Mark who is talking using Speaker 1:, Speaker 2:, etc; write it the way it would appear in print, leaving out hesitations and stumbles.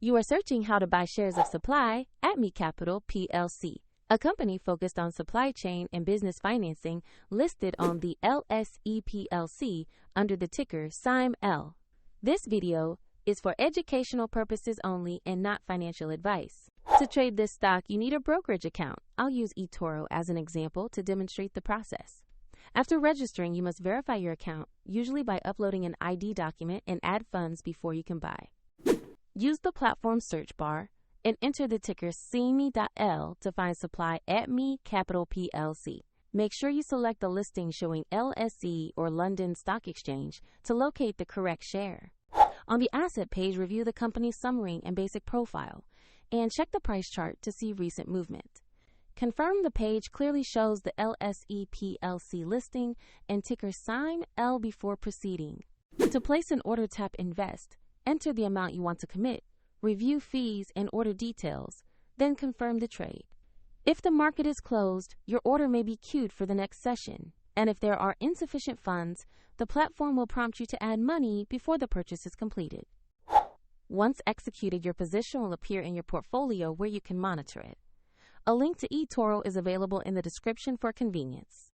Speaker 1: You are searching how to buy shares of Supply Me Capital Plc, a company focused on supply chain and business financing listed on the LSE PLC under the ticker SYME.L. This video is for educational purposes only and not financial advice. To trade this stock, you need a brokerage account. I'll use eToro as an example to demonstrate the process. After registering, you must verify your account, usually by uploading an ID document, and add funds before you can buy. Use the platform search bar and enter the ticker SYME.L to find Supply Me Capital Plc. Make sure you select the listing showing LSE or London Stock Exchange to locate the correct share. On the asset page, review the company's summary and basic profile, and check the price chart to see recent movement. Confirm the page clearly shows the LSE PLC listing and ticker SYME.L before proceeding. To place an order, tap Invest, enter the amount you want to commit, review fees and order details, then confirm the trade. If the market is closed, your order may be queued for the next session, and if there are insufficient funds, the platform will prompt you to add money before the purchase is completed. Once executed, your position will appear in your portfolio where you can monitor it. A link to eToro is available in the description for convenience.